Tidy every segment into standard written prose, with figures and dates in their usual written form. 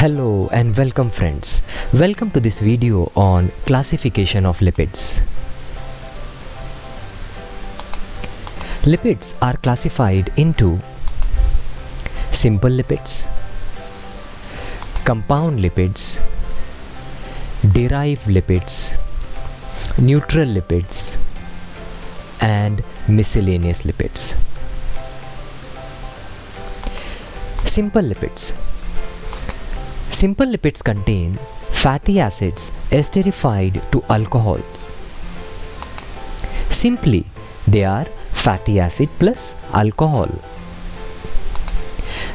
Hello and welcome friends. Welcome to this video on classification of lipids. Lipids are classified into simple lipids, compound lipids, derived lipids, neutral lipids, and miscellaneous lipids. Simple lipids. Simple lipids contain fatty acids esterified to alcohol. Simply, they are fatty acid plus alcohol.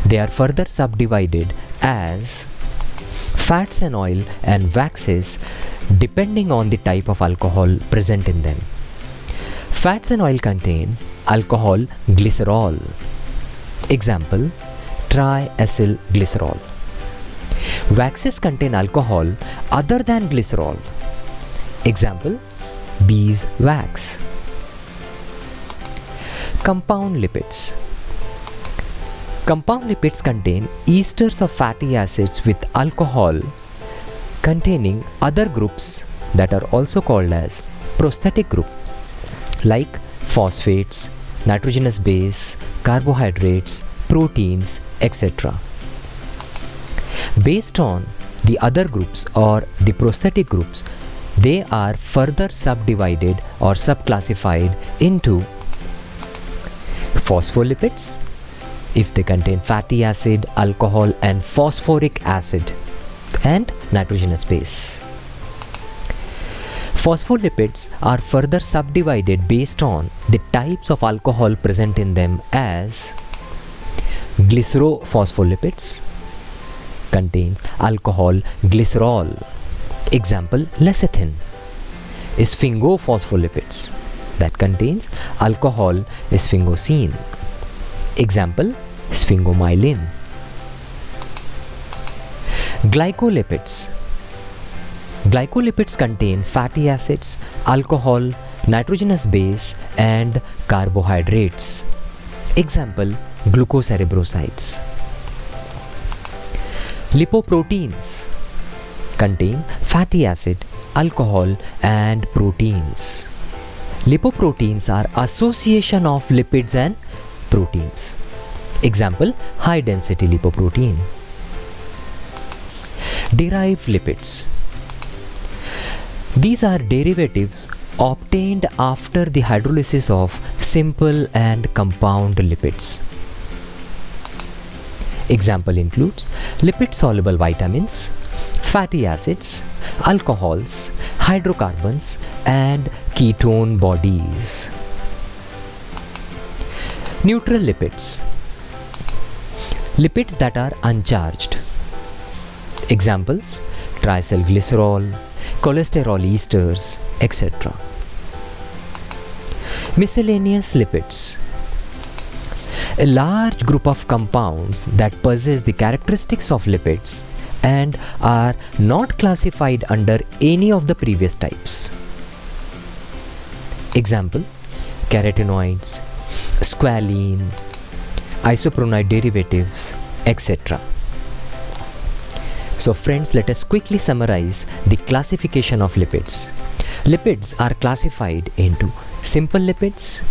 They are further subdivided as fats and oil and waxes depending on the type of alcohol present in them. Fats and oil contain alcohol glycerol. Example, triacyl glycerol. Waxes contain alcohol other than glycerol. Example, beeswax. Compound lipids. Compound lipids contain esters of fatty acids with alcohol containing other groups that are also called as prosthetic group, like phosphates, nitrogenous base, carbohydrates, proteins, etc. Based on the other groups or the prosthetic groups, they are further subdivided or subclassified into phospholipids if they contain fatty acid, alcohol and phosphoric acid, and nitrogenous base. Phospholipids are further subdivided based on the types of alcohol present in them as glycerophospholipids contains alcohol glycerol. Example, lecithin. Sphingophospholipids that contains alcohol sphingosine. Example, sphingomyelin. Glycolipids. Glycolipids contain fatty acids, alcohol, nitrogenous base and carbohydrates. Example, glucocerebrosides. Lipoproteins contain fatty acid, alcohol and proteins. Lipoproteins are association of lipids and proteins. Example, high density lipoprotein. Derived lipids. These are derivatives obtained after the hydrolysis of simple and compound lipids. Example includes lipid-soluble vitamins, fatty acids, alcohols, hydrocarbons, and ketone bodies. Neutral lipids. Lipids that are uncharged. Examples, triacylglycerol, cholesterol esters, etc. Miscellaneous lipids. A large group of compounds that possess the characteristics of lipids and are not classified under any of the previous types. Example, carotenoids, squalene, isoprenoid derivatives, etc. So friends, let us quickly summarize the classification of lipids. Lipids are classified into simple lipids,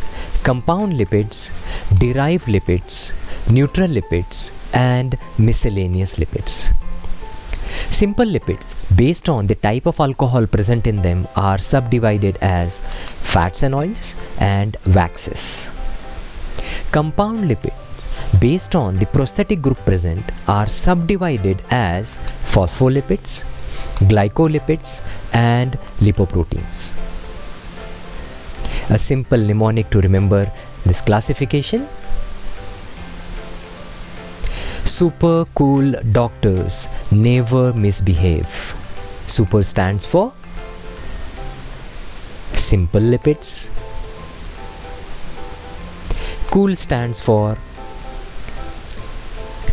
compound lipids, derived lipids, neutral lipids, and miscellaneous lipids. Simple lipids, based on the type of alcohol present in them, are subdivided as fats and oils and waxes. Compound lipids, based on the prosthetic group present, are subdivided as phospholipids, glycolipids, and lipoproteins. A simple mnemonic to remember this classification: super cool doctors never misbehave. Super stands for simple lipids. Cool stands for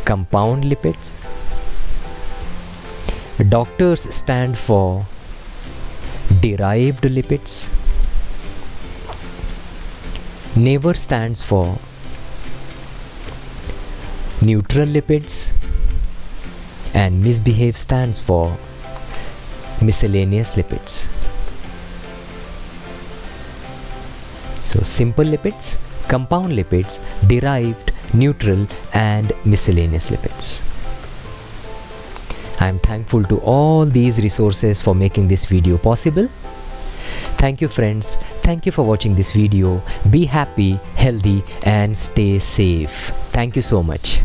compound lipids. Doctors stand for derived lipids. Never stands for neutral lipids, and misbehave stands for miscellaneous lipids. So simple lipids, compound lipids, derived, neutral and miscellaneous lipids. I am thankful to all these resources for making this video possible. Thank you friends. Thank you for watching this video. Be happy, healthy and stay safe. Thank you so much.